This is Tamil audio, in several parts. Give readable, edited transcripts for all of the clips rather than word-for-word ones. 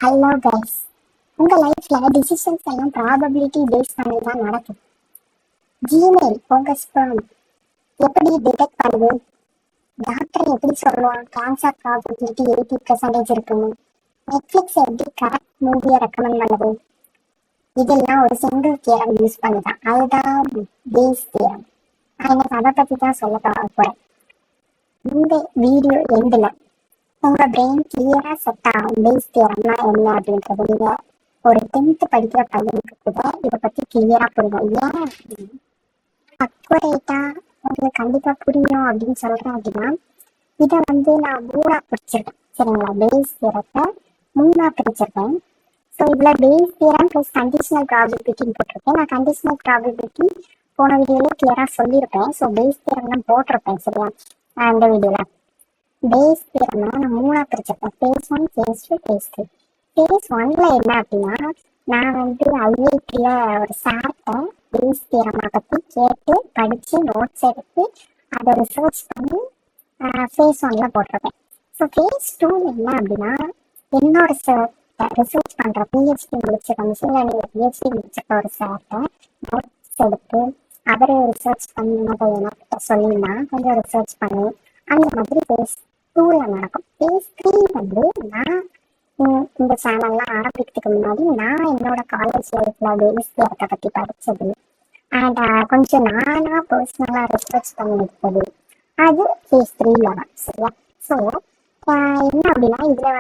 ஹலோ கைஸ், உங்க லைஃப்ல டிசிஷன்ஸ் எல்லாம் ப்ராபபிலிட்டி பேஸ் பண்ணி தான் நடக்கும். ஜிமெயில் உங்க ஸ்பெர்ம் எப்படி டிடெக்ட் பண்ணுது? டாக்டர் எப்படி சொல்லுவான் கேன்சர் ப்ராபபிலிட்டி 80% இருக்குன்னு? நெட்ஃபிளிக்ஸ் எப்படி கரெக்ட் மூவியை ரெக்கமெண்ட் பண்ணுது? இதெல்லாம் ஒரு சிங்கிள் தியரம் யூஸ் பண்ணிதான். அதுதான் பேஸ் தியரம். நான் எனக்கு அதை பத்தி தான் சொல்ல போறேன். இந்த வீடியோ எண்டில் உங்க பிரெயின் கிளியரா செட் ஆகும் பேஸ் தியரம்னா என்ன அப்படின்றது. நீங்க ஒரு 10th படிக்கிற பையனுக்கு கூட இதை பத்தி கிளியரா புரியும். ஏன் அக்குரேட்டா உங்களுக்கு கண்டிப்பா புரியும் அப்படின்னு சொல்றேன் அப்படின்னா, இதை நான் மூணா பிரிச்சிருக்கேன். சரிங்களா? பேஸ் தியரத்தை மூணா பிரிச்சிருக்கேன். ஸோ இதுல பேஸ் தியரம் பிளஸ் கண்டிஷனல் ப்ராபபிலிட்டின்னு போட்டிருக்கேன். நான் கண்டிஷனல் ப்ராபபிலிட்டி போன வீடியோல கிளியரா சொல்லியிருப்பேன். ஸோ பேஸ் தியரம் தான் போட்டிருப்பேன். சரியா? இந்த வீடியோல பேஸ் தியரம்னா நான் மூணா பிரிச்சிருக்கேன். phase 1, phase 2, phase 3. phase 1ல என்ன அப்படின்னா, நான் ஐஐடியில ஒரு சார்ட்ட பேஸ் தியரமை பத்தி கேட்டு படிச்சு நோட்ஸ் எடுத்து அதை ரிசர்ச் பண்ணி phase 1ல போட்டிருப்பேன். ஸோ phase 2 என்ன அப்படின்னா, என்னோட ரிசர்ச் பண்ற பிஹெச்டி முடிச்சிருக்க மிஷின் லேர்னிங்ல பிஹெச்டி முடிச்சிருக்க ஒரு சார்ட்ட நோட்ஸ் எடுத்து அவரை ரிசர்ச் பண்ணதை எனக்கு சொல்லினா கொஞ்சம் ரிசர்ச் பண்ணி அந்த மாதிரி phase 2ல நடக்கும். phase 3 நான் இந்த சேனல்லாம் ஆரம்பிக்கிறதுக்கு முன்னாடி நான் என்னோட காலேஜ் லைஃப்ல பேஸ் தியரத்தை பத்தி படிச்சது அண்ட் கொஞ்சம் நானா பர்சனலா ரிசர்ச் பண்ணி எடுத்தது அது phase 3ல தான். சரியா? ஸோ என்ன அப்படின்னா, இதுல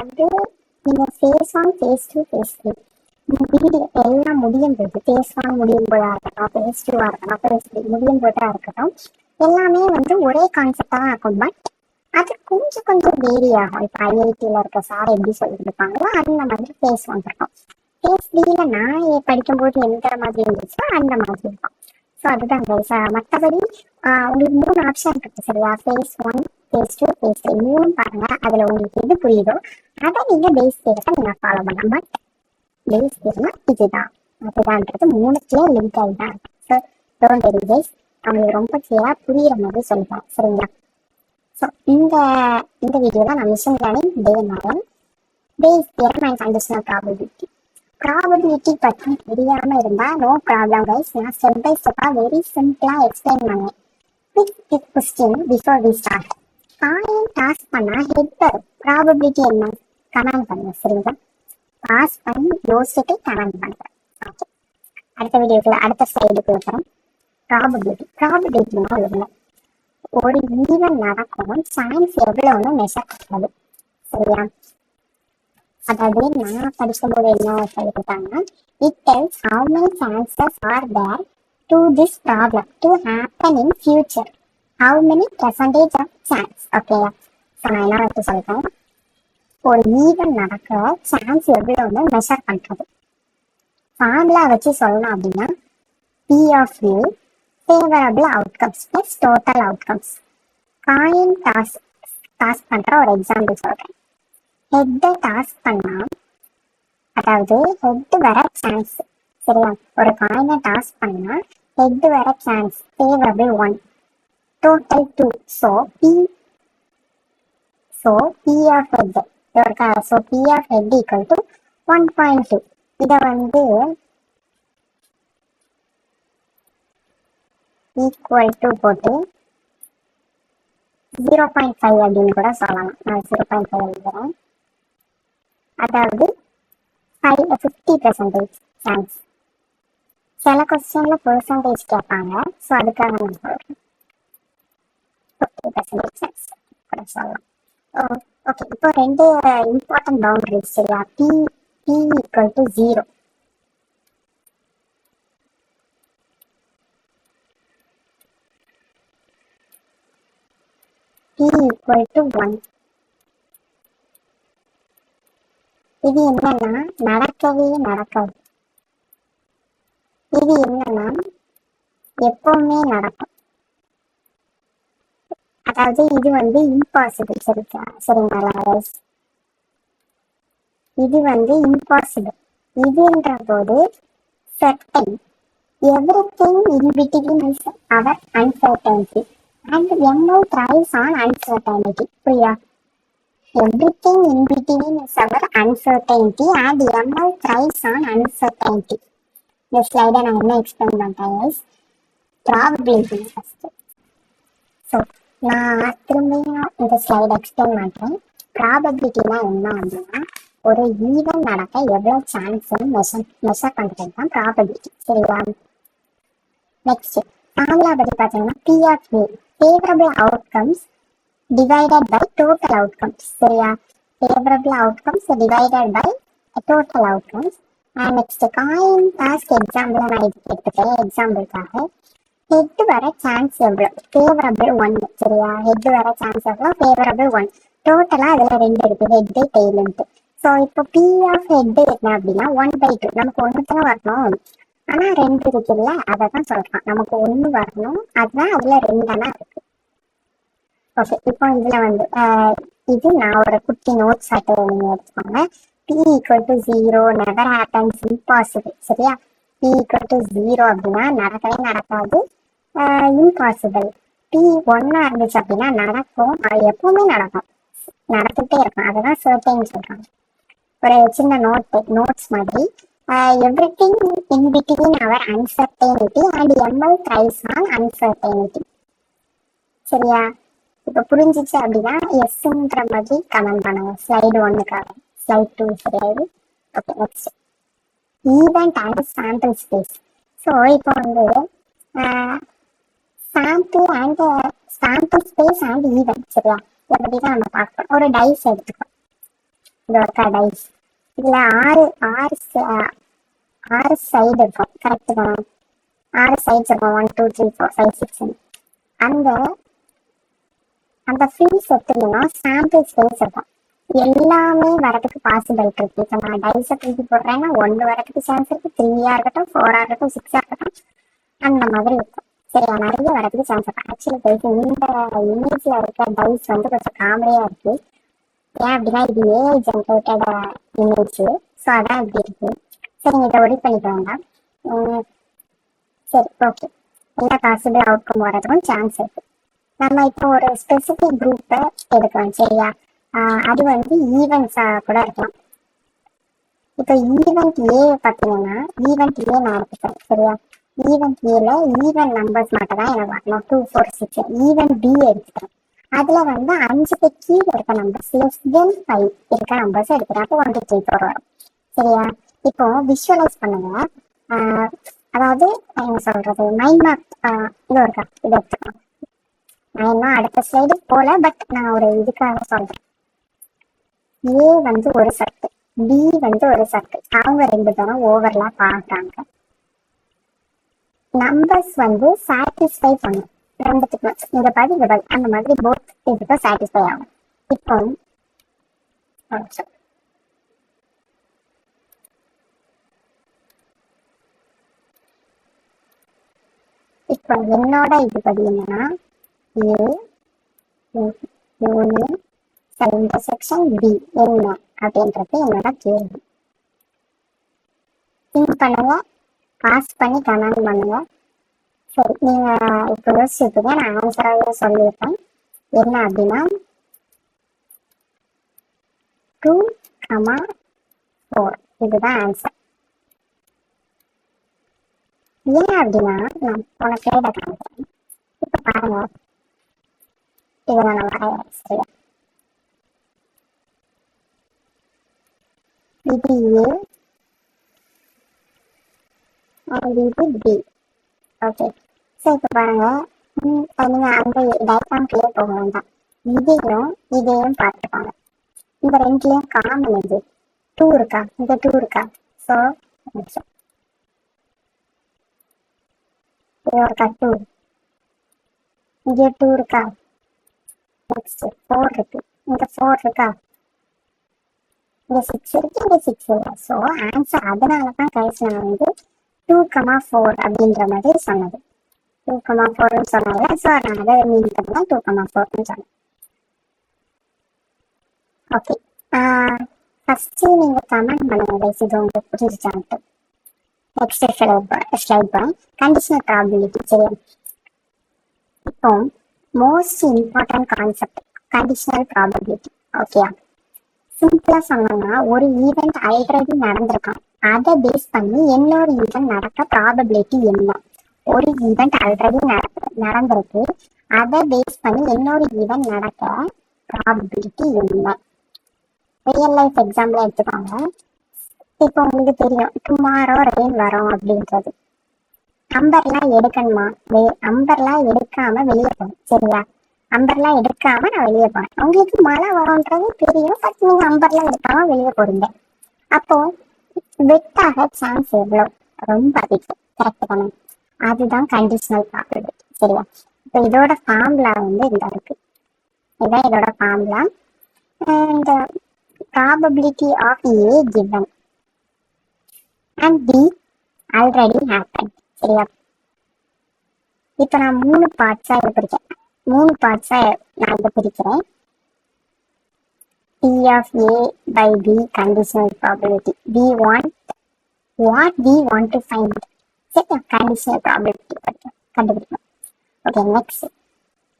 நீங்க phase 1, phase 2, phase 3 வீடியோ எல்லாம் முடியும் போது, phase 1 முடியும் போதா இருக்கட்டும், phase 2 இருக்கட்டும், phase 3 முடியும் போதா இருக்கட்டும், எல்லாமே ஒரே கான்செப்டா தான் இருக்கும். பட் அது கொஞ்சம் கொஞ்சம் வேரி ஆகும். இப்போ ஐஐடியில இருக்க சார் எப்படி சொல்லியிருப்பாங்களோ அந்த மாதிரி phase 1 இருக்கும். phase 3ல நான் படிக்கும்போது எந்த மாதிரி இருந்துச்சோ அந்த மாதிரி இருக்கும். ஸோ அதுதான் மற்றபடி உங்களுக்கு 3 ஆப்ஷன் இருக்கு. சரியா? phase 1, phase 2, phase 3 மூணும் பாருங்க. அதுல உங்களுக்கு எது புரியுதோ அதை நீங்க பேஸ் தியரத்தை நீங்க ஃபாலோ பண்ணலாம். பட் பேஸ் தியரம்னா இதுதான் அதுதான்ன்றது மூணுத்துலயே லிங்க் ஆகிதான் இருக்கு. ஸோ டோன்ட் வெரி கைஸ், அவங்களுக்கு ரொம்ப கிளியரா புரியுற மாதிரி சொல்லிப்பேன். சரிங்களா? ஸோ இந்த வீடியோல நான் மிஷின் லேர்னிங் டே model Bayes theorem and conditional probability பற்றி தெரியாம இருந்தா நோ ப்ராப்ளம் கைஸ். நான் ஸ்டெப் பை ஸ்டெப்பா வெரி சிம்பிளா எக்ஸ்பிளைன் பண்ணேன். Quick question before we start. Coin toss பண்ணா ஹெட் வரும். ப்ராபபிலிட்டி என்ன? கமெண்ட் பண்ணுங்க. சரிங்களா? பாஸ் பண்ணி யோசிச்சுட்டு கமெண்ட் பண்ணுங்க. ஓகே, அடுத்த வீடியோக்குள்ள அடுத்த ஸ்லைடுக்குள்ள போறோம். ப்ராபபிலிட்டினா இல்லை, ஒரு ஈவென்ட் நடக்கும் சான்ஸ் எவ்வளவுன்னு மெஷர் பண்றது. சரியா? அதாவது நான் படிக்கும்போது என்ன சொல்லிட்டாங்கன்னா, it tells how many chances are there to this problem to happen in future. How many percentage of chance. ஓகேயா? ஸோ நான் என்ன வச்சு சொல்றேன், ஒரு ஈவென்ட் நடக்க சான்ஸ் எவ்வளவுன்னு மெஷர் பண்றது. ஃபார்முலா வச்சு சொல்லணும் அப்படின்னா, P of U favourable outcomes plus total outcomes. Coin toss பண்ற ஒரு எக்ஸாம்பிள் சொல்றேன். ஹெட்டை டாஸ் பண்ணா, அதாவது ஹெட் வர சான்ஸ். சரியா? ஒரு காயினை டாஸ் பண்ணா ஹெட் வர chance favourable 1, total 2. So P of head so P of head equal to 1.2. இதை ஈக்குவல் டு போட்டு 0.5 அப்படின்னு கூட சொல்லலாம். நான் 0.5 எழுதுறேன். அதாவது 50% சான்ஸ். சில கொஸ்டின்ல பெர்சன்டேஜ் கேட்பாங்க. ஸோ அதுக்காக நான் சொல்றேன் 50% சான்ஸ் கூட சொல்லலாம். ஓகே, இப்போ ரெண்டு இம்பார்ட்டன்ட் பவுண்டரிஸ். சரியா? P equal to 0. P equal to 1. இது என்னன்னா நடக்கவே நடக்காது. இது என்னன்னா எப்பவுமே நடக்கும். அதாவது இது இம்பாசிபிள். சரிங்களா? இது இம்பாசிபிள். இதுன்ற போது certain. Everything in between is our uncertainty and ML thrives on uncertainty. புரியா? everything in between is our uncertainty and ML thrives on uncertainty. இந்த ஸ்லைடை நான் என்ன எக்ஸ்பிளைன் பண்ணுறேன் ப்ராபபிலிட்டி ஃபஸ்ட்டு. ஸோ நான் திரும்பியும் இந்த ஸ்லைடை எக்ஸ்பிளைன் பண்ணுறேன். ப்ராபபிலிட்டினா என்ன அப்படின்னா ஒரு ஈவெண்ட் நடக்க எவ்வளோ சான்ஸ்ன்னு மெஷர் பண்ணுறது தான் ப்ராபபிலிட்டி. சரியா? நெக்ஸ்ட் ஃபார்முலா பற்றி பார்த்தீங்கன்னா P of A favourable outcomes divided by total outcomes. சரியா? Favourable outcomes divided by total outcomes. And next coin toss example நான் இதுக்கு எடுத்துக்கிறேன். எக்ஸாம்பிளுக்காக ஹெட் வர சான்ஸ் எவ்வளோ? ஃபேவரபிள் 1. சரியா? ஹெட் வர சான்ஸ் எவ்வளோ? ஃபேவரபிள் 1. டோட்டலாக அதில் 2 இருக்குது, ஹெட்டு டெய்லுன்ட்டு. ஸோ இப்போ P ஆஃப் ஹெட் என்ன அப்படின்னா 1/2. நமக்கு 1 தான் வரணும், ஆனால் 2 இருக்குல்ல, அதை தான் சொல்கிறான். நமக்கு 1 வரணும், அதுதான் அதில் 2 தானே இருக்கு. ஓகே, இப்போ இதில் வந்து இது நான் ஒரு குட்டி நோட்ஸ் ஆட்டு நீங்கள் எடுத்துக்கோங்க. P equal to 0 never happens, impossible. சரியா? P equal to 0 அப்படின்னா நடக்கவே நடக்காது, இம்பாசிபிள். P 1 இருந்துச்சு அப்படின்னா நடக்கும், அது எப்பவுமே நடக்கும், நடந்துகிட்டே இருக்கும். அதுதான் சர்டைன் சொல்றாங்க. ஒரு சின்ன நோட்ஸ் மாதிரி everything in between our uncertainty and ML thrives on uncertainty. சரியா? இப்போ புரிஞ்சிச்சு அப்படின்னா எஸ்ன்ற மாதிரி கமெண்ட் பண்ணுங்க. ஸ்லைடு 1க்காக, ஸ்லைட் 2 சரியாது? Okay, next event and sample space. So இப்போ வந்து சாம்பிள் ஸ்பேஸ் அண்ட் ஈவெண்ட். சரியா? இதை பற்றி தான் நம்ம பார்க்கணும். ஒரு டைஸ் எடுத்துக்கோம். இது ஒருக்கா டைஸ். இதில் ஆறு சைடு இருக்கும். கரெக்டு தான்? 6 சைட்ஸ் இருக்கும். 1 2 3 4 5 6. அந்த ஃப்ரீ செட்டுலாம் சாம்பிள் ஸ்பேஸ் இருக்கும். எல்லாமே வரதுக்கு பாசிபிலிட்டி இருக்கு. இப்போ நான் டைஸை தூக்கி போடுறேன்னா 1 வரதுக்கு சான்ஸ் இருக்கு, 3 இருக்கட்டும், 4 இருக்கட்டும், 6 இருக்கட்டும், அந்த மாதிரி இருக்கும். சரியா? நிறைய வரதுக்கு சான்ஸ் இருக்கு. ஆக்சுவலி பேசி இந்த இமேஜ்ல இருக்க டைஸ் வந்து கொஞ்சம் காமெடியா இருக்கு. ஏன் அப்படின்னா இது AI ஜென்ரேட்டட் இமேஜ். ஸோ அதான் இப்படி இருக்கு. சரி, நீங்கள் இதை ஒரி பண்ணிக்க வேண்டாம். சரி, ஓகே. எல்லா பாசிபிள் அவுட்கம் வரதுக்கும் சான்ஸ் இருக்கு. நம்ம இப்போ ஒரு ஸ்பெசிஃபிக் குரூப்பை எடுக்கலாம். சரியா? அது வந்து ஈவெண்ட்ஸா கூட இருக்கலாம். இப்போ ஈவெண்ட் ஏ பார்த்தீங்கன்னா ஈவெண்ட் ஏ நான் எடுத்துக்கிறேன். சரியா? ஈவெண்ட் ஏல ஈவெண்ட் நம்பர்ஸ் மட்டும் தான் எனக்கு வரணும், 2 4 6. ஈவெண்ட் பி எடுத்துக்கிறேன். அதுல வந்து 5க்கு கீழே இருக்க நம்பர்ஸ் லெஸ் தென் 5 இருக்க நம்பர்ஸ் எடுக்கிறேன். அப்போ 1 2 3 4 வரும். சரியா? இப்போ விஷுவலைஸ் பண்ணுங்க. அதாவது என்ன சொல்றது, மைண்ட் மேப் இது இருக்கா, இது எடுத்துக்கலாம். நான் இன்னும் அடுத்த ஸ்லைடு போல, பட் நான் ஒரு இதுக்காக சொல்றேன். ஏ வந்து ஒரு சர்க்கிள், பி வந்து ஒரு சர்க்கிள். அவங்க 2 பேரும் ஓவர்லாப் ஆகுறாங்க. நம்பர்ஸ் வந்து சாட்டிஸ்ஃபை பண்ணும் ரெண்டுத்துக்குமே. இந்த பதில் அந்த மாதிரி போத் இதுக்கு சாட்டிஸ்ஃபை ஆகும். இப்போ இப்போ என்னோட இது படி என்னன்னா ஏ யூனியன் இன்டர்செக்ஷன் பி என்ன அப்படின்றது என்னோட கேள்வி. திங்க் பண்ணுங்க, பாஸ் பண்ணி கமெண்ட் பண்ணுங்க. சரி, நீங்க இப்போ யோசிச்சுருப்பீங்க, நான் ஆன்சராகவே சொல்லியிருப்பேன். என்ன அப்படின்னா 2, 4 இதுதான் ஆன்சர். ஏன் அப்படின்னா நான் போன ஸ்லைடை காமிக்கிறேன். இப்போ பாருங்க, இதை நான் வரையறேன். சரியா? இது ஏ அண்ட் இது பி. ஓகே, ஸோ இப்போ பாருங்க, நீங்கள் அந்த டயக்ராம்குள்ளே போக வேண்டாம். இதையும் பார்த்துப்பாங்க. இந்த 2லையும் காமன் இது 2 இருக்கா, இந்த 2 இருக்கா. ஸோ இது இருக்கா 2, இங்கே 2 இருக்கா. நெக்ஸ்ட் 4 இருக்கு, இங்க 4 இருக்கா, இங்க 6 இருக்கு, இங்க 6 இல்லை. ஸோ ஆன்சர் அதனால தான் கடைசியில் நான் வந்து 2, 4 அப்படின்ற மாதிரி சொன்னது. 2, 4ன்னு சொன்னால, ஸோ நான் அதை மீன் பண்ணா 2, 4ன்னு சொன்னேன். ஓகே, ஃபர்ஸ்ட் நீங்க கமெண்ட் பண்ணுங்க, இது உங்களுக்கு புரிஞ்சுச்சான்ட்டு. நெக்ஸ்ட் ஸ்லைட் போகிறேன். Conditional probability. சரியா? இப்போ most important concept conditional probability. ஓகேயா? சிம்பிளா சொன்னோம்னா ஒரு ஈவெண்ட் ஆல்ரெடி நடந்திருக்கும், அதை பேஸ் பண்ணி இன்னொரு ஈவெண்ட் நடக்க ப்ராபபிலிட்டி என்ன. ஒரு ஈவெண்ட் ஆல்ரெடி நடந்திருக்கு, அதை பேஸ் பண்ணி இன்னொரு ஈவெண்ட் நடக்க ப்ராபபிலிட்டி என்ன. ரியல் லைஃப் எக்ஸாம்பிள் எடுத்துக்கோங்க. இப்போ உங்களுக்கு தெரியும் டுமாரோ ரெயின் வரும் அப்படின்றது. அம்பர்லாம் எடுக்கணுமா? அம்பர்லாம் எடுக்காம வெளியே போகணும், சரியா? அம்பர்லாம் எடுக்காம நான் வெளியே போறேன், உங்களுக்கு மழை வரும்ன்றது தெரியும், பட் நீங்க அம்பர்லாம் எடுக்காம வெளியே போறீங்க. அப்போ வெட்டாக சான்ஸ் எவ்வளோ? ரொம்ப அதிகம், கரெக்ட் தானே? அதுதான் கண்டிஷனல் ப்ராபபிலிட்டி, சரியா? இப்போ இதோட ஃபார்முலா வந்து இந்த இருக்கு, இதான் இதோட formula. And probability of A given and B already happen, சரியா? இப்போ நான் 3 பார்ட்ஸா இதை பிரிக்கிறேன். 3 பார்ட்ஸா நான் இதை பிரிக்கிறேன். P of A by B conditional probability. We want what we want to find. Set of conditional probability கண்டுபிடிக்கணும். Okay, next.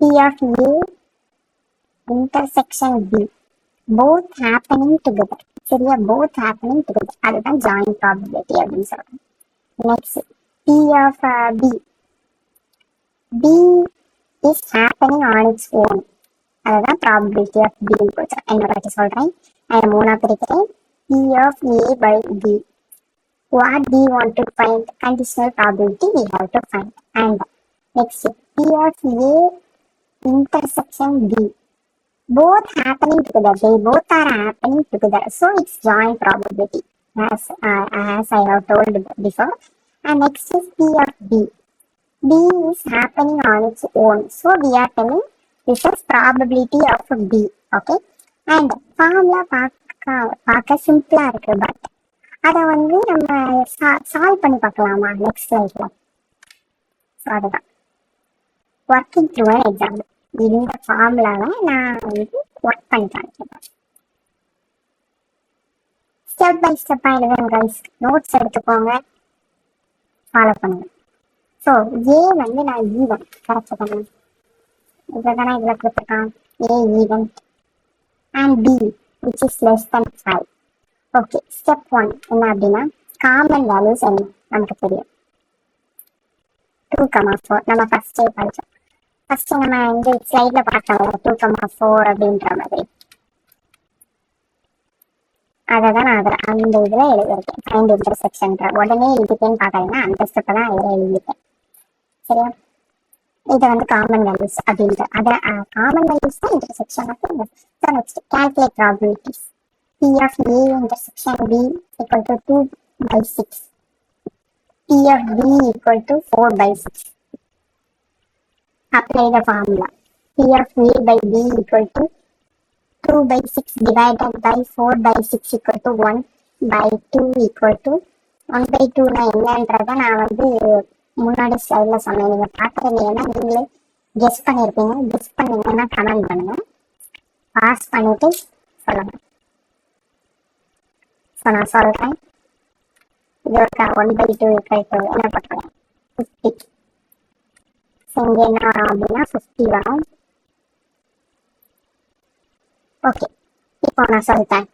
P of A intersection B. Both happening together. சரியா? both happening together. அதுதான் joint probability அப்படின்னு சொல்றேன். Next. P of B. B is happening on its own. அதுதான் ப்ராபபிலிட்டி ஆஃப் பி போச்சு. என்ன பற்றி சொல்றேன், நான் 3 பிரிக்கிறேன். P of A by B. What we want to find, conditional probability we have to find. And next, P of A intersection B. Both happening together. They both are happening together. So it's joint probability, as I have told before. And next is P of B. B is happening on its own. So we are telling this is probability of B. Okay. And formula பார்க்க சிம்பிளா இருக்கு, பட் அதை வந்து நம்ம சால்வ் பண்ணி பார்க்கலாமா நெக்ஸ்ட் ஸ்லைட்ல? ஸோ அதுதான் ஒர்க்கிங் த்ரூ அன் எக்ஸாம்பிள். இந்த ஃபார்முலாவை நான் வந்து ஒர்க் பண்ணி காமிக்கிறேன். ஸ்டெப் பை ஸ்டெப்பா எழுதுங்க கைஸ், நோட்ஸ் எடுத்துக்கோங்க, ஃபாலோ பண்ணுங்க. ஸோ ஏ வந்து நான் ஈவன் கரெக்ட் பண்ணேன், இதுதானே இதில் கொடுத்துருக்கான், A even and B which is less then 5. Okay, step 1 என்ன அப்படின்னா, காமன் வேல்யூஸ் என்ன நமக்கு தெரியும், 2,4 நம்ம ஃபர்ஸ்டே படித்தோம். ஃபர்ஸ்ட் நம்ம இந்த ஸ்லைட்ல பார்த்தோம் 2,4 அப்படின்ற மாதிரி, அதை தான் நான் அதில் அந்த இதில் எழுதியிருக்கேன். ஃபைண்ட் இன்டர்செக்ஷன்ற உடனே எழுதிட்டேன்னு பார்க்காதீங்கன்னா அந்த ஸ்டெப்பை தான் அதில் எழுதியிருக்கேன், சரியா? இது வந்து காமன் வேல்யூஸ் அப்படின்ற அதை காமன் வேல்யூஸ் தான் intersection. So next calculate probabilities. P of A intersection B equal to 2/6. P of B equal to 4/6. Apply the formula. P of A by B equal to 2/6 divided by 4/6 equal to 1/2 equal to 1/2. நான் என்னன்றதை நான் வந்து முன்னாடி ஸ்லைட்ல சொன்னேன், நீங்க பார்க்குறீங்கன்னா நீங்களே கெஸ் பண்ணியிருப்பீங்க. கெஸ் பண்ணீங்கன்னா கமெண்ட் பண்ணுங்க, பாஸ் பண்ணிட்டு சொல்லுங்க. ஸோ நான் சொல்றேன், இது ஒரு 1/2 என்ன பண்ணுறேன் 50. ஸோ இங்கே என்ன வரும் அப்படின்னா 50 வரும். ஓகே, இப்போ நான் சொல்லிட்டேன்,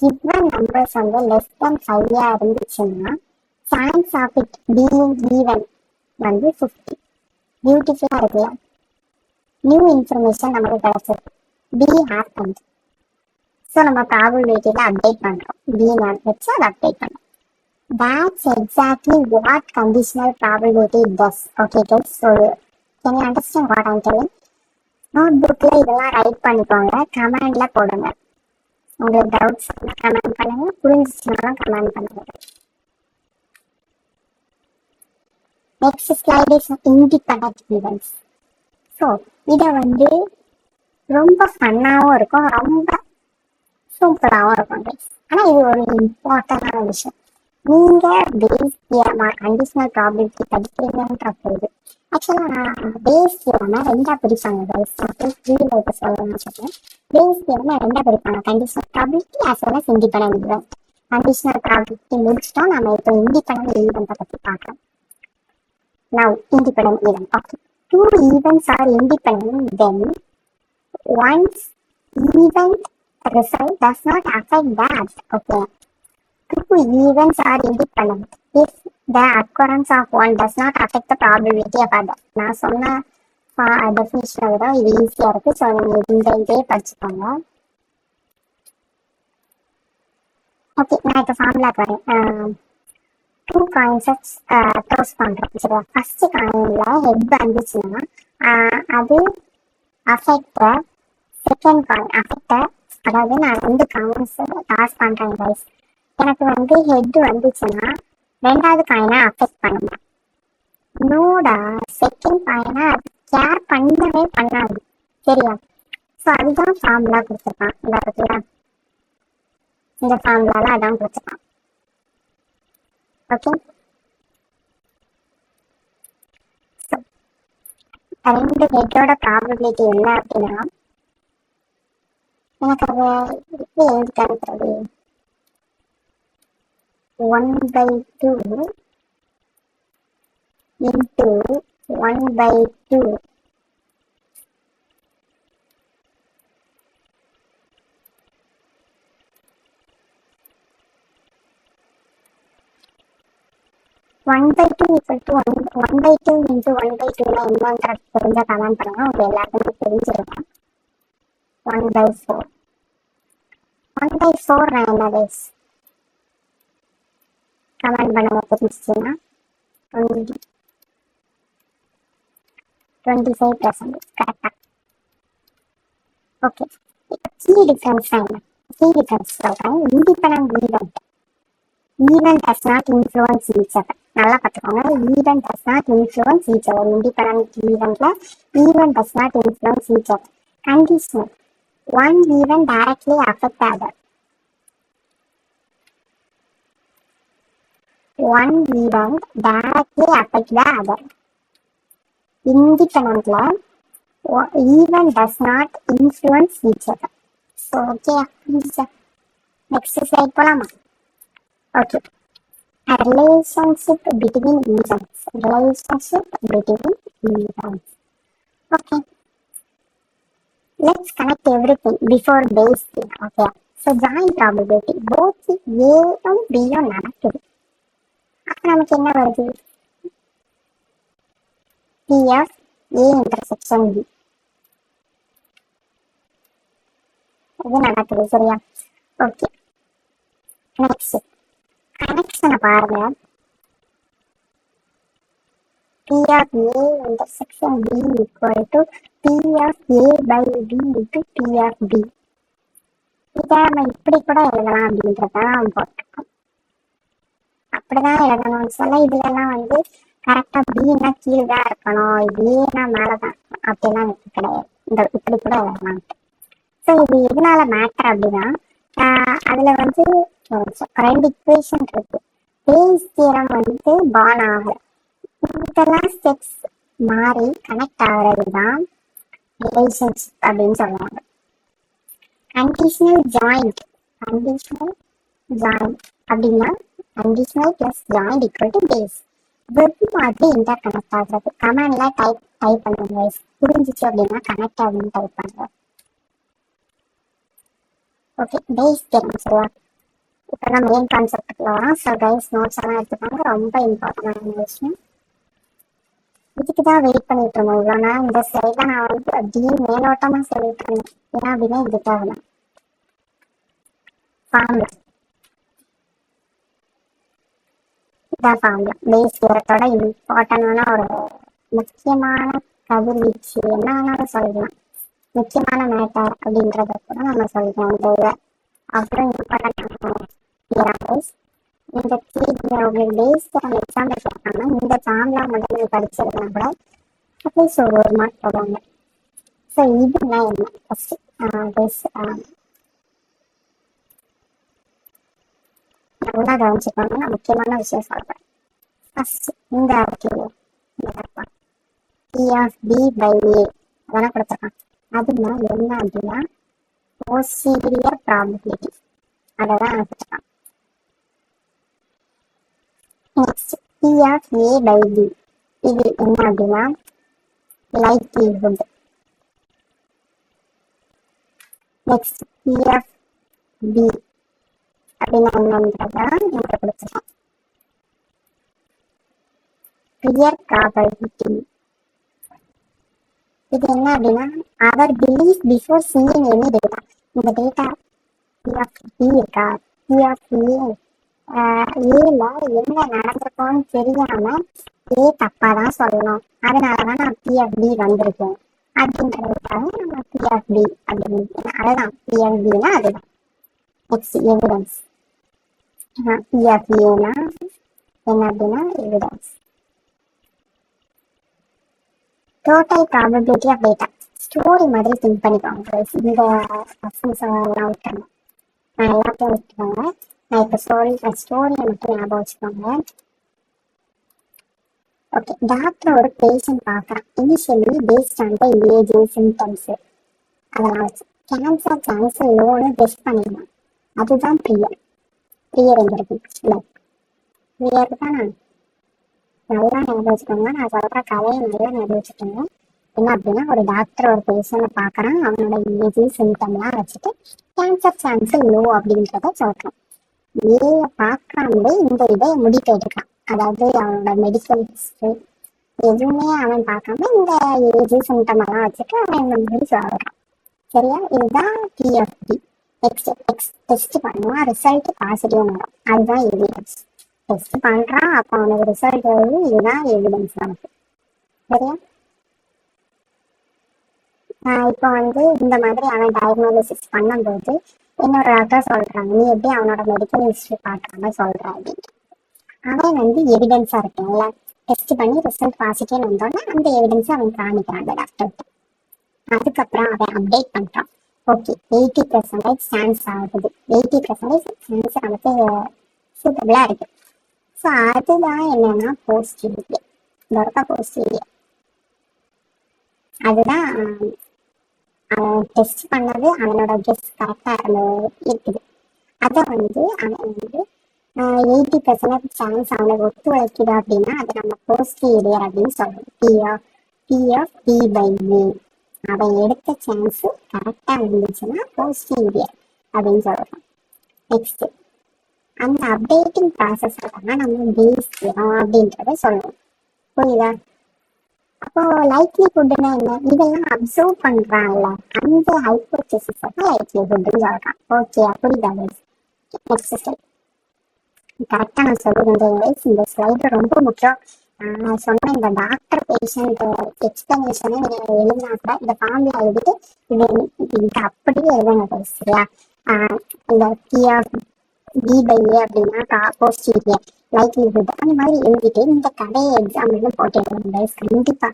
கிவன் நம்பர்ஸ் வந்து லெஸ் தென் 5 இருந்துச்சுன்னா chance of it being even வந்து 50. பியூட்டிஃபுல்லாக இருக்குல்ல? நியூ இன்ஃபர்மேஷன் நமக்கு கிடைச்சிருக்கு, பி ஹேப்பன்ட். ஸோ நம்ம ப்ராபபிலிட்டியில் அப்டேட் பண்ணுறோம், பி வச்சு அதை அப்டேட் பண்ணுறோம். That's exactly what conditional probability does. Okay guys, so can you understand what I'm telling? நோட்புக்கில் இதெல்லாம் ரைட் பண்ணிக்கோங்க, கமெண்டில் போடுங்க. உங்களுக்கு டவுட்ஸ் கமெண்ட் பண்ணுங்க, புரிஞ்சிச்சுனாலும் கமெண்ட் பண்ணுங்க. Next slide is independent events. So இதை வந்து ரொம்ப ஃபன்னாகவும் இருக்கும், ரொம்ப சூப்பராகவும் இருக்கும் கைஸ். ஆனால் இது ஒரு இம்பார்ட்டண்டான விஷயம். நீங்கள் பேஸ் தியரமா கண்டிஷனல் ப்ராபபிலிட்டி படிக்கிறீங்கன்ற போது ஆக்சுவலாக பேஸ் தியரமா 2 பிரிப்பாங்க கைஸ். இப்போ சொல்லணும்னு சொல்றேன், பேஸ் தியரமா 2 பிரிப்பாங்க, conditional probability as well as independent event. Conditional probability முடிச்சிட்டோம், நம்ம இப்போ இண்டிபெண்டன்ட் ஈவெண்ட்டை பற்றி பார்க்கலாம். Now independent event. Okay, 2 events are independent then once event result does not affect the other. Okay. Two events are independent if the occurrence of one does not affect the probability of other. நான் சொன்ன டெஃபினிஷனை விட இது ஈஸியாக இருக்கு. ஸோ நீங்கள் இந்த இதே படிச்சுக்கோங்க. ஓகே, நான் இப்போ ஃபார்முலாக்கு வரேன். டூ காயின்ஸை டாஸ் பண்ணுறேன். சரியா, ஃபர்ஸ்ட் காயினில் ஹெட் வந்துச்சுன்னா அது அஃபெக்ட் செகண்ட் காயின் அஃபெக்ட். அதாவது நான் 2 காயின்ஸ் டாஸ் பண்ணுறேன் கைஸ். எனக்கு ஹெட் வந்துச்சுன்னா ரெண்டாவது காயினை அஃபெக்ட் பண்ணுங்க. நோட செகண்ட் காயினை கேர் பண்ணவே பண்ணாது. சரியா, ஸோ அதுதான் ஃபார்முலா கொடுத்துருக்கான். இந்த பற்றியா இந்த ஃபார்முலாவில் அதான் கொடுத்துருக்கான். ஓகே, ஸோ 2 ஹெட்டோட ப்ராபபிலிட்டி என்ன அப்படின்னா எனக்கு அதை எப்படி எழுதி காமிக்கிறது? 1/2 into 1/2 1/2 equal to 1/2 into 1/2 என்னன்ற தெரிஞ்ச கமெண்ட் பண்ணுங்க. உங்க எல்லாருக்குமே தெரிஞ்சிருக்கேன். 1/4 நான் என்ன கைஸ் கமெண்ட் பண்ணுங்க தெரிஞ்சிச்சுன்னா. 25% கரெக்டா? ஓகே, கீ டிஃபரன்ஸ் என்ன? கீ டிஃபரன்ஸ் சொல்றேன். Independent event does not influence each other. நல்லா பார்த்துக்கோங்க. Event does not influence each other. Independent ஈவென்ட்ல event does not influence each other. Conditional one event directly affect other. One event directly affect the other. Independently, event does not influence each other. So, okay, next slide polama. Okay, a relationship between events. Okay, let's connect everything before base 3. Okay, so joint probability both A and B நடக்குது. அப்போ நமக்கு என்ன வருது? P of A intersection B இது நடக்குது. சரியா, ஓகே. நெக்ஸ்ட் கனெக்ஷனை பாருங்க. P of A intersection B equal to P of A by B into P of B. இதை நம்ம இப்படி கூட எழுதலாம் அப்படின்றதான் போட்டிருக்கோம். அப்படிதான் எழுதணும்னு சொல்ல இதுலலாம் கரெக்டா பின்னா கீழே தான் இருக்கணும், ஏன்னா மேலதான் அப்படிலாம் கிடையாது. இந்த இப்படி கூட எழுதலாம். ஸோ இது எதனால மேட்டர் அப்படின்னா அதுல 2 இக்குவேஷன் இருக்கு. பேஸ் தியரம் பான் ஆகல. இதெல்லாம் ஸ்டெப்ஸ் மாறி கனெக்ட் ஆகிறது தான் ரிலேஷன்ஷிப் அப்படின்னு சொல்லுவாங்க. கண்டிஷனல் ஜாயிண்ட் அப்படின்னா conditional plus joint equal to Bayes. Web மாதிரி இன்டர் கனெக்ட் ஆகுறது. கமெண்ட்ல டைப் பண்ணுங்க. புரிஞ்சிச்சு அப்படின்னா கனெக்ட் ஆகுதுன்னு டைப் பண்ணுங்க. ஓகே, பேஸ் தெரியும். சரியா, இப்போ தான் மெயின் கான்செப்டுக்குள்ள வரோம். ஸோ கைஸ் நோட்ஸ் எல்லாம் எடுத்துக்காங்க. ரொம்ப இம்பார்ட்டன்டான விஷயம். இதுக்கு தான் வெயிட் பண்ணிட்டு இருந்தோம் இவ்வளோ நேரம். இந்த ஸ்லைட நான் அப்படியே மேலோட்டமாக சொல்லிட்டு இருந்தேன். ஏன்னா அப்படின்னா இதுக்காக ஃபார்முலா இதான் ஃபார்முலா. பேஸ் தியரத்தோட இம்பார்ட்டன்டான ஒரு முக்கியமான கதிர்வீச்சு என்ன வேணாலும் சொல்லலாம். முக்கியமான மேட்டர் அப்படின்றத கூட நம்ம சொல்லிக்கலாம். இந்த இதை அப்புறம் இம்பார்ட்டன்டான பேஸ் இந்த உங்களுக்கு பேஸ் நம்ம எக்ஸாம்பிள் கேட்காம இந்த ஃபார்முலா மட்டும் படிச்சிருக்கா கூட அட்லீஸ்ட் ஒரு மார்க் போடுவாங்க. ஸோ இதுனா என்ன ஃபர்ஸ்ட் பேஸ் நல்லா கவனிச்சுக்கோங்க. நான் முக்கியமான விஷயம் சொல்றேன். ஃபர்ஸ்ட் இந்த P of B by A அதெல்லாம் கொடுத்துருக்கான். அதுனா என்ன அப்படின்னா போசிரியர் ப்ராபபிலிட்டி அதை தான் கொடுத்துருக்கான். Next P of A by B இது என்ன அப்படின்னா likelihood. Next P of B அப்படின்னா என்னன்றத எனக்கு பிடிச்சிருக்கேன். கிளியர் ப்ராபபிலிட்டி இது என்ன அப்படின்னா our believe before seeing any data. இந்த டேட்டா பி ஆஃப் பி இருக்கா, பி ஆஃப் ஏல என்ன நடந்திருக்கோன்னு தெரியாம ஏ தப்பா தான் சொல்லணும், அதனாலதான் நான் பி ஆஃப் பி வந்திருக்கேன் அப்படின்றதுக்காக நம்ம பி ஆஃப் பி அப்படின்னு அதுதான் பி ஆஃப் பின்னா அதுதான். Next evidence. பி ஆஃப் ஏனா என்ன அப்படின்னா evidence. Total probability of data story மாதிரி திங்க் பண்ணிக்கோங்க. இந்த பர்சன்ஸ் எல்லாம் விட்டுருங்க, நான் எல்லாத்தையும் விட்டுருவாங்க. நான் இப்போ ஸ்டோரியை மட்டும் ஞாபகம் வச்சுக்கோங்க. ஓகே, டாக்டர் ஒரு பேஷண்ட் பார்க்குறான். Initially based on the age symptoms அதெல்லாம் வச்சு கேன்சர் சான்ஸ் லோன்னு டெஸ்ட் பண்ணிடலாம். அதுதான் ப்ரியர் எங்க இருக்கு ப்ரியர் தானே. நல்லா ஞாபகம் வச்சுக்கோங்க, நான் சொல்ற கதையை நல்லா ஞாபகம் வச்சுக்கோங்க. என்ன அப்படின்னா ஒரு டாக்டர் ஒரு பேஷண்ட்டை பார்க்குறான், அவனோட ஏஜ் சிம்டம்லாம் வச்சுட்டு கேன்சர் சான்ஸ் லோ அப்படின்றத சொல்கிறான். ஏஐ பார்க்காமலே இந்த இதை முடிவு எடுக்கிறான். அதாவது அவனோட மெடிக்கல் ஹிஸ்ட்ரி எதுவுமே அவன் பார்க்காம இந்த ஏஜ் சிம்டம் எல்லாம் வச்சுட்டு அவன் இந்த மாதிரி சொல்கிறான். சரியா, இதுதான் பிஎஃப்டி. நெக்ஸ்ட் டெஸ்ட் பண்ணுவான், ரிசல்ட் பாசிட்டிவ் வரும், அதுதான் எவிடன்ஸ். டெஸ்ட் பண்றான், அப்போ அவனுக்கு ரிசல்ட் வருது, இதுதான் எவிடன்ஸ் நமக்கு. சரியா, இப்போ இந்த மாதிரி அவன் டயக்னோசிஸ் பண்ணும்போது இன்னொரு டாக்டர் சொல்றாங்க, நீ எப்படி அவனோட மெடிக்கல் ஹிஸ்ட்ரி பார்க்காம சொல்ற அப்படின்ட்டு. அவன் எவிடன்ஸா இருக்குல்ல, டெஸ்ட் பண்ணி ரிசல்ட் பாசிட்டிவ் வந்தோடனே அந்த எவிடன்ஸை அவன் காமிக்கிறான் அந்த டாக்டர்கிட்ட. அதுக்கப்புறம் அவன் அப்டேட் பண்றான். ஓகே, 80% சான்ஸ் ஆகுது, 80% சான்ஸ் நமக்கு சூட்டபிளா இருக்கு. ஸோ அதுதான் என்னன்னா போஸ்டிரியா. போஸ்டிரியா அதுதான் அவன் டெஸ்ட் பண்ணது, அவனோட கெஸ் கரெக்டா இருக்குது. அதை அவன் 80% சான்ஸ் அவனுக்கு ஒத்து வைக்குது அப்படின்னா அது நம்ம போஸ்டீரியர் அப்படின்னு சொல்றோம். பி ஆஃப் பி பை ஏ அவன் எடுத்த சான்ஸ் கரெக்டா இருந்துச்சுன்னா போஸ்டீரியர் அப்படின்னு சொல்றோம். நெக்ஸ்ட் அந்த அப்டேட்டிங் ப்ராசஸ் தான் நம்ம பேஸ் அப்படின்றத சொல்லணும். புரியுதா? அப்போ லைக்லிஹுட்னா என்ன? இதெல்லாம் அப்சர்வ் பண்றான்ல, அந்த ஹைப்போதீசிஸ் தான் லைக்லிஹுட்னு சொல்றான். ஓகே, அப்படிதான். Next slide. கரெக்டா நான் சொல்லுறேன், இந்த ஸ்லைடு ரொம்ப முக்கியம். நான் சொன்ன இந்த டாக்டர் பேஷண்ட் எக்ஸ்பிளனேஷனை நீங்க எழுதினா கூட இந்த ஃபார்ம்ல எழுதிட்டு இது அப்படியே எழுதுங்க. சரியா, இந்த பி பை ஏ அப்படின்னா போஸ்டீரியர் லைக்லிஹுட் அந்த மாதிரி எழுதிட்டு இந்த கடையை எக்ஸாம்பிள் போட்டு கண்டிப்பா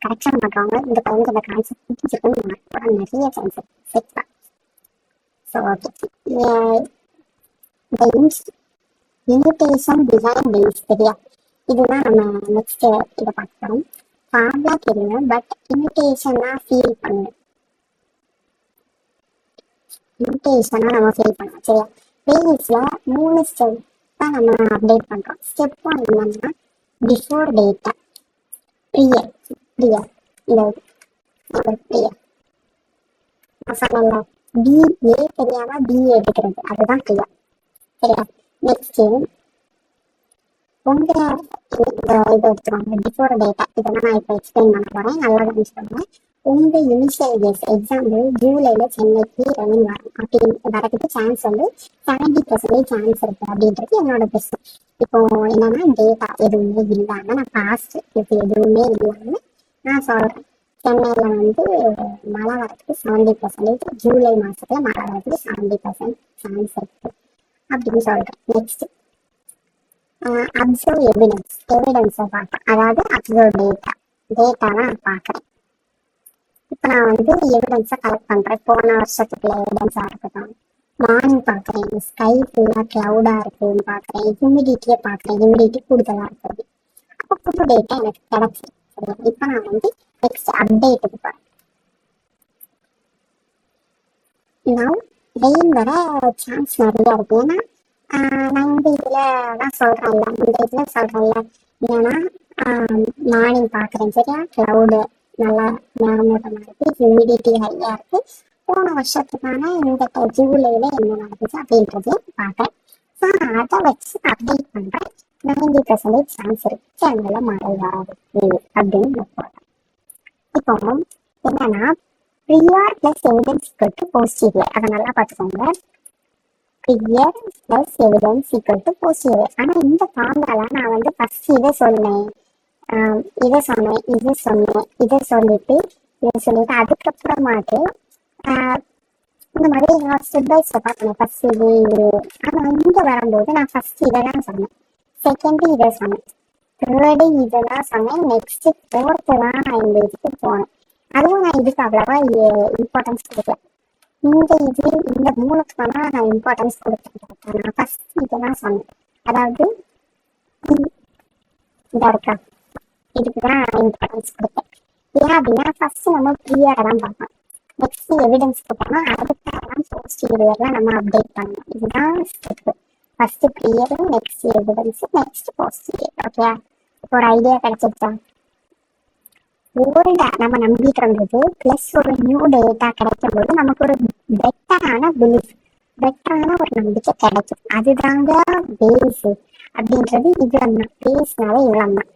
கரெக்ஷன் பண்றவங்க இந்த பையனுக்கு இந்த கான்செப்ட் பிடிச்சிருக்குன்னு நிறைய chance set. So okay, invitation design Bayes. சரியா, இதுதான் நம்ம நெக்ஸ்ட் இதை பார்க்குறோம். ஃபார்முலா தெரியும், பட் இன்விடேஷனா ஃபீல் பண்ணணும். இன்விடேஷனா நம்ம ஃபீல் பண்ணோம். சரியா, பேஸ்ல 3 ஸ்டெப் தான் நம்ம அப்டேட் பண்றோம். ஸ்டெப் 1 என்னன்னா பிஃபோர் டேட்டா ப்ரியர். நான் சொன்னேன்ல, பி ஏ தெரியாம பி எடுக்கிறது, அதுதான் ப்ரியர். சரியா, நெக்ஸ்ட் உங்க இதை எடுத்துக்கோங்க, பிஃபோர் டேட்டா. இதெல்லாம் நான் இப்போ எக்ஸ்பிளைன் பண்ண போறேன், நல்லா கவனிச்சுக்கோங்க. உங்க இனிஷியல் கேஸ், எக்ஸாம்பிள் ஜூலைல சென்னைக்கு ரெயின் வரும் அப்படி வரதுக்கு சான்ஸ் 70% சான்ஸ் இருக்கு அப்படின்றது என்னோட கெஸ். இப்போ என்னன்னா டேட்டா எதுவுமே இல்லாம நான் பாஸ்ட் இப்போ எதுவுமே இல்லாம நான் சொல்றேன், சென்னையில மழை வரதுக்கு 70%, ஜூலை மாசத்துல மழை வரதுக்கு 70% சான்ஸ் இருக்கு அப்படின்னு சொல்றேன். நெக்ஸ்ட் அப்சர்வ் எவிடன்ஸை பார்க்குறேன், அதாவது அப்சர்வ் டேட்டாவை நான் பார்க்குறேன். இப்போ நான் எவிடன்ஸை கலெக்ட் பண்ணுறேன். போன வருஷத்துக்குள்ள எவிடன்ஸாக இருக்கட்டும், மார்னிங் பார்க்குறேன், ஸ்கை ஃபுல்லாக க்ளவுடாக இருக்குன்னு பார்க்குறேன், ஹியூமிடிட்டியை பார்க்குறேன், ஹியூமிடிட்டி கூடுதலாக இருக்குது. அப்போ புது டேட்டா எனக்கு கிடைச்சிருக்கு. இப்போ நான் நெக்ஸ்ட் அப்டேட்டுக்கு போகிறேன். நான் ரெயின் வர சான்ஸ் நிறையா இருக்கு. ஏன்னா நான் இதில் தான் சொல்கிறேன்ல, இந்த இதில் சொல்கிறேன்ல, ஏன்னா மார்னிங் பார்க்குறேன். சரியா, க்ளவுடு நல்லா மேகமூட்டமாக இருக்குது, ஹியூமிடிட்டி ஹையாக இருக்குது, போன வருஷத்துக்கான இந்த ஜூலைல என்ன நடந்துச்சு அப்படின்றது பார்ப்பேன். ஸோ அதை வச்சு அப்டேட் பண்றேன். 90% சான்ஸ் இருக்கு சேனல்ல மழை வராது அப்படின்னு போடுறேன். இப்போ என்னன்னா prior plus evidence equal to posterior. அதை நல்லா பார்த்துக்கோங்க. Prior plus evidence equal to posterior. ஆனா இந்த ஃபார்முலால நான் வந்து ஃபர்ஸ்ட் இதை சொன்னேன், இதை சொன்னேன், இதை சொல்லிட்டு அதுக்கப்புறமாட்டு இந்த மாதிரி நான் ஸ்டெப் பை ஸ்டெப்பா சொன்னேன். ஃபர்ஸ்ட் இது ஆனா இங்க வரும்போது நான் ஃபர்ஸ்ட் இதை தான் சொன்னேன், செகண்ட் இதை சொன்னேன், தேர்டு இதெல்லாம் சொன்னேன், நெக்ஸ்ட் ஃபோர்த்து தான் நான் இந்த இதுக்கு போனேன். அதுவும் நான் இதுக்கு அவ்வளவா இம்பார்ட்டன்ஸ் கொடுக்கல. இந்த மூணுக்கு நான் இம்பார்ட்டன்ஸ் கொடுத்துருக்கேன். நான் ஃபர்ஸ்ட் இதெல்லாம் சொன்னேன். அதாவது இதா இருக்கா, இதுக்கு தான் இம்பார்ட்டன்ஸ் கொடுத்தேன். ஏன் அப்படின்னா ஃபர்ஸ்ட் நம்ம ப்ரியரை தான் பார்ப்போம், நெக்ஸ்ட் எவிடன்ஸ் போட்டோம்னா அதுக்கெல்லாம் போஸ்டீரியர்லாம் நம்ம அப்டேட் பண்ணணும். இதுதான் step. First prior, next evidence, next posterior. Okay, இப்போ ஒரு ஐடியா கிடைச்சிருச்சா? ஓல்டா நம்ம நம்பிட்டு இருந்தது பிளஸ் ஒரு நியூ டேட்டா கிடைக்கும் போது நமக்கு ஒரு பெட்டரான பிலீஃப், பெட்டரான ஒரு நம்பிக்கை கிடைக்கும். அதுதாங்க பேஸ் அப்படின்றது இவ்வளவு தான். பேஸ்னால இவ்வளவு தான்.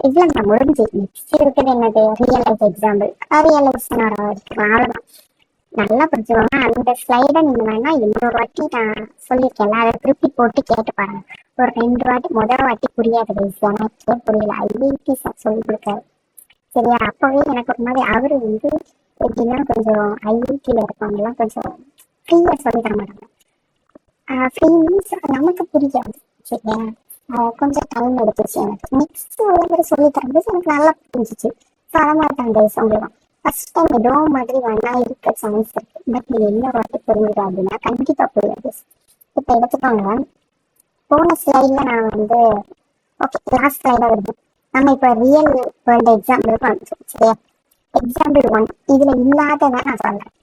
இவ்வளவு தான் முடிஞ்சு. நெக்ஸ்ட் இருக்குது என்னது, ரியல் லைஃப் எக்ஸாம்பிள். ரியலைசேஷன் அவ்வளவுதான். நல்லா புரிஞ்சுக்கோங்க. அந்த ஸ்லைடை நீங்க வேணா இன்னொரு வாட்டி நான் சொல்லியிருக்கேன்ல, அதை திருப்பி போட்டு கேட்டு பாருங்க. ஒரு 2 வாட்டி, முதல் வாட்டி புரியாது, எனக்கே புரியல. ஐஐடி சார் சொல்லி கொடுக்காரு. சரியா? அப்பவே எனக்கு ஒரு மாதிரி அவரு வந்து எப்படின்னா கொஞ்சம் ஐஐடியில இருக்கவங்கலாம் கொஞ்சம் ஃப்ரீயா சொல்லி தர மாட்டாங்க. ஃப்ரீ மீன்ஸ் நமக்கு புரியாது. சரியா? கொஞ்சம் டைம் எடுத்துச்சு எனக்கு. நெக்ஸ்ட் ஒரு சொல்லி தரும்போது எனக்கு நல்லா புரிஞ்சிச்சு. ஸோ அதை மாதிரி தான் கைஸ் உங்களுக்கு ஃபர்ஸ்ட் டைம் ஏதோ மாதிரி வேணா இருக்க சான்ஸ் இருக்கு. பட் நீ என்ன வாட்டி புரிஞ்சுது அப்படின்னா கண்டிப்பா புரியாது. இப்போ எடுத்துக்கோங்க, போன ஸ்லைட்ல நான் வந்து ஓகே லாஸ்ட் ஸ்லைடா வருது. நம்ம இப்போ ரியல் வேர்ல்டு எக்ஸாம்பிளுக்கு வந்துச்சோம். சரியா? எக்ஸாம்பிள் 1 இதுல இல்லாததான் நான் சொல்றேன்.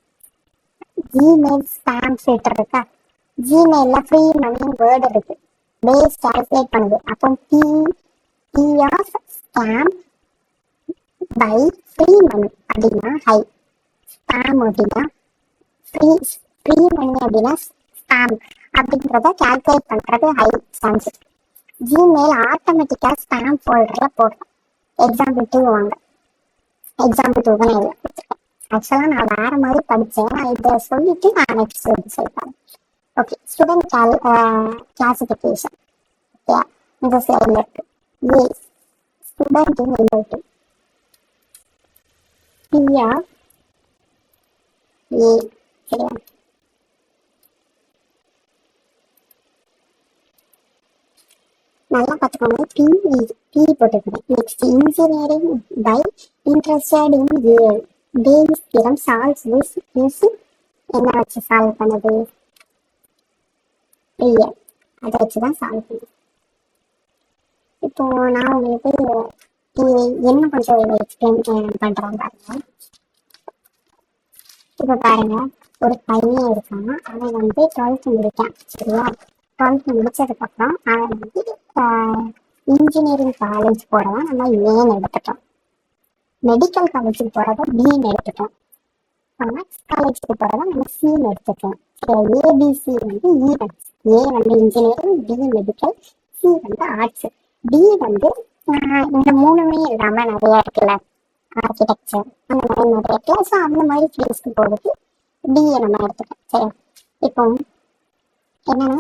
ஜிமெயில் ஸ்பேம் ஃபில்டர் இருக்கா? ஜிமெயில்ல ஃப்ரீ மணி வேர்டு இருக்கு, பேஸ் கால்குலேட் பண்ணுது. அப்போ P of spam by free money அப்படின்னா ஹை, ஸ்பேம் அப்படின்னா ஃப்ரீ மணி அப்படின்னா ஸ்பேம் அப்படின்றத கால்குலேட் பண்றது ஹை சான்ஸ். ஜிமெயில் ஆட்டோமேட்டிக்கா ஸ்பேம் ஃபோல்டர்ல போடுறோம். எக்ஸாம்பிள் 2 வாங்க. எக்ஸாம்பிள் 2 தான் இதில் கொடுத்துருக்கேன். ஆக்சுவலாக நான் வேற மாதிரி படித்தேன். நான் இதை சொல்லிட்டு நான் நெக்ஸ்ட் சொல்லிப்பேன். Okay, student classification. ஓகே, இந்த ஸ்லைடில் இருக்கு. ஏ ஸ்டூடெண்ட் இன் ரிலேட்டிவ் பியா ஏ. சரியா? நல்லா பார்த்துக்கோங்க. பி போட்டுக்கிறேன். Next engineering by interested in A. Bayes theorem solves this using என்ன வச்சு சால்வ் பண்ணுது? ரியல். அதை வச்சு தான் சால்வ் பண்ணுது. இப்போ நான் உங்களுக்கு என்ன கொஞ்சம் எக்ஸ்பிளைன் பண்றேன் பாருங்க. இப்போ பாருங்க, ஒரு பையன் இருக்கான். அவன் வந்து 12th முடிக்கான். சரியா? 12th முடிச்சதுக்கப்புறம் அவன் வந்து இன்ஜினியரிங் காலேஜ் போறவன் நம்ம ஏன்னு எடுத்துட்டோம், மெடிக்கல் காலேஜுக்கு போறத பின்னு எடுத்துட்டோம், ஆர்ட்ஸ் காலேஜுக்கு போறத நம்ம சின்னு எடுத்துட்டோம். ஏபிசி வந்து ஈவெண்ட்ஸ். ஏ வந்து இன்ஜினியரிங், பி மெடிக்கல், சி வந்து ஆர்ட்ஸ். டி வந்து இந்த மூணுமே இல்லாம நிறைய இருக்குல்ல, ஆர்கிடெக்சர் அந்த மாதிரி நிறைய இருக்குல்ல. ஸோ அந்த மாதிரி ஃபீல்ட்ஸ்க்கு போகிறது டிஏ நம்ம எடுத்துட்டோம். சரி, இப்போ என்னன்னா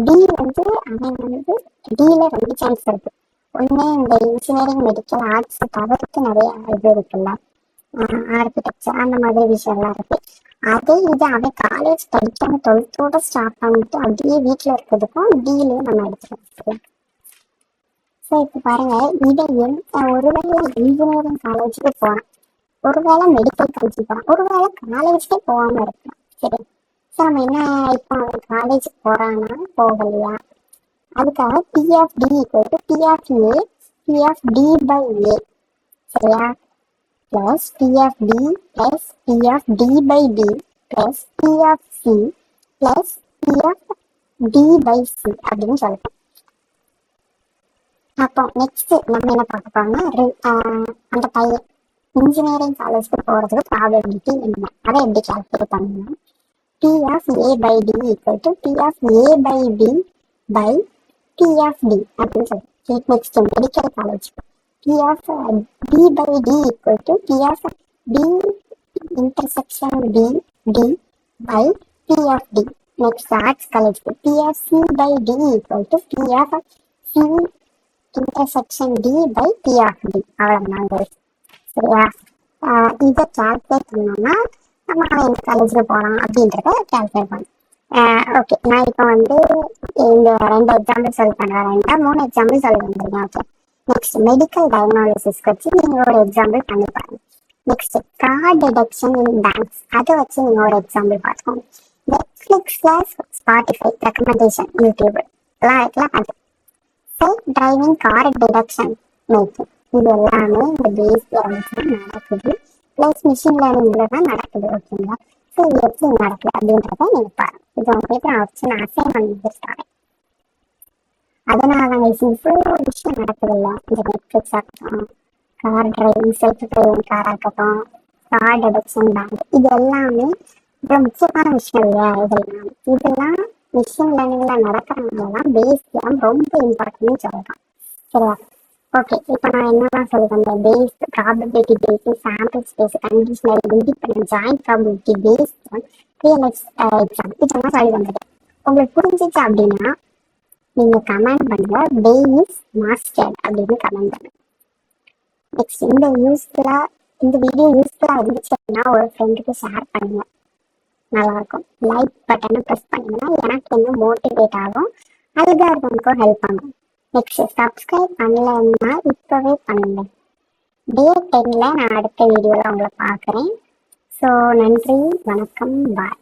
டி வந்து அவன் வந்து டில 2 சான்ஸ் இருக்கு. ஒன்று இந்த இன்ஜினியரிங் மெடிக்கல் ஆர்ட்ஸ் தவிர்த்து நிறைய இது இருக்குல்ல, ஆர்கிடெக்சர் அந்த மாதிரி விஷயம்லாம் இருக்கு. அதே இது அவன் காலேஜ் படிக்காம 12th ஸ்டார்ட் பண்ணிட்டு அப்படியே வீட்டில் இருக்கிறதுக்கும் டிலே நம்ம எடுத்துக்கலாம். ஸோ இப்போ பாருங்க, இதை ஒருவேளை இன்ஜினியரிங் காலேஜுக்கு போகிறான், ஒருவேளை மெடிக்கல் காலேஜுக்கு போகிறான், ஒருவேளை காலேஜுக்கே போகாமல் இருக்கலாம். சரி, ஸோ நம்ம என்ன இப்போ அவன் காலேஜுக்கு போகிறான்னா போகலையா, அதுக்காக P of D equal to P of A, P of D by A. சரியா? Plus P of D plus P of D by D plus P of C plus P of D by C அப்படின்னு சொல்லிட்டோம். அப்போ நெக்ஸ்ட் நம்ம என்ன பார்க்க போறோம்னா அந்த பையன் இன்ஜினியரிங் காலேஜ்க்கு போகிறதுக்கு ப்ராபபிலிட்டி என்ன, அதை எப்படி கால்குலேட் பண்ணணும்? P of A by D equal to P of A by B by P of D அப்படின்னு சொல்லி next medical college P of B by D equal to P of B intersection B D by P of D. Next arts college P of C by D equal to P of C intersection D by P of D. அவ்வளோதான். சரியா? இதை கால்குலேட் பண்ணோம்னா நம்ம எந்த காலேஜுக்கு போகலாம் அப்படின்றத கால்குலேட் பண்ணணும். ஓகே, நான் இப்போ இந்த 2 எக்ஸாம்பிள் சொல்லி பண்ணுறேன். 3 எக்ஸாம்பிள் சொல்லி வந்துருக்கேன். ஓகே, நெக்ஸ்ட் மெடிக்கல் டயக்னாலிசிஸ்க்கு வச்சு நீங்கள் ஒரு எக்ஸாம்பிள் பண்ணி பாருங்க. நெக்ஸ்ட் கார்டு டிடக்ஷன் இன் பேங்க்ஸ், அதை வச்சு நீங்கள் ஒரு எக்ஸாம்பிள் பார்த்துக்கோங்க. நெட்ஃப்ளிக்ஸில் ஸ்பாட்டிஃபை ரெக்கமெண்டேஷன் யூடியூப் எல்லாம் இருக்கலாம். அது self driving car detection making, இது எல்லாமே இந்த பேஸ் நடக்குது. ப்ளஸ் மிஷின் லேர்னிங்ல தான் நடக்குது. ஓகேங்களா? ஸோ இது எப்படி நடக்குது அப்படின்றத நீங்கள் பாருங்க. இது உங்களுக்கு நான் வச்சு நான் அசைன்மெண்ட் முடிச்சிட்டாங்க. அதனால தான் இவ்வளோ விஷயம் நடக்குது இல்லை, இந்த நெட்ஃப்ளிக்ஸாக இருக்கட்டும், கார் டிரைவிங், செல்ஃப் டிரைவிங் காராக இருக்கட்டும், கார் டிடக்ஷன் பேங்க், இது எல்லாமே இவ்வளோ முக்கியமான விஷயம் இல்லையா? இதெல்லாம் மிஷின் லேர்னிங்ல நடக்கிறவங்கலாம் பேஸ்லாம் ரொம்ப இம்பார்ட்டன்ட்னு சொல்லலாம். சரியா? ஓகே, இப்போ நான் என்னெல்லாம் சொல்லி தந்தேன்? Bayes, probability Bayes, sample space, conditional, independent, joint probability Bayes, real life exam, இதெல்லாம் சொல்லி தந்துட்டேன். உங்களுக்கு புரிஞ்சிச்சு அப்படின்னா நீங்கள் கமெண்ட் பண்ணுங்க, பேஸ் மாஸ்டர் அப்படின்னு கமெண்ட் பண்ணுங்க. நெக்ஸ்ட் இந்த வீடியோ யூஸ்ஃபுல்லாக இருந்துச்சு அப்படின்னா ஒரு ஃப்ரெண்டுக்கு ஷேர் பண்ணுங்க, நல்லாயிருக்கும். லைக் பட்டனை ப்ரெஸ் பண்ணிங்கன்னா எனக்கு இன்னும் மோட்டிவேட் ஆகும், அல்காரிதமுக்கும் ஹெல்ப் பண்ணும். நெக்ஸ்ட் சப்ஸ்கிரைப் பண்ணலன்னா இப்போவே பண்ணுங்க. Day 10ல் நான் அடுத்த வீடியோவில் உங்களை பார்க்குறேன். ஸோ நன்றி, வணக்கம், பாய்.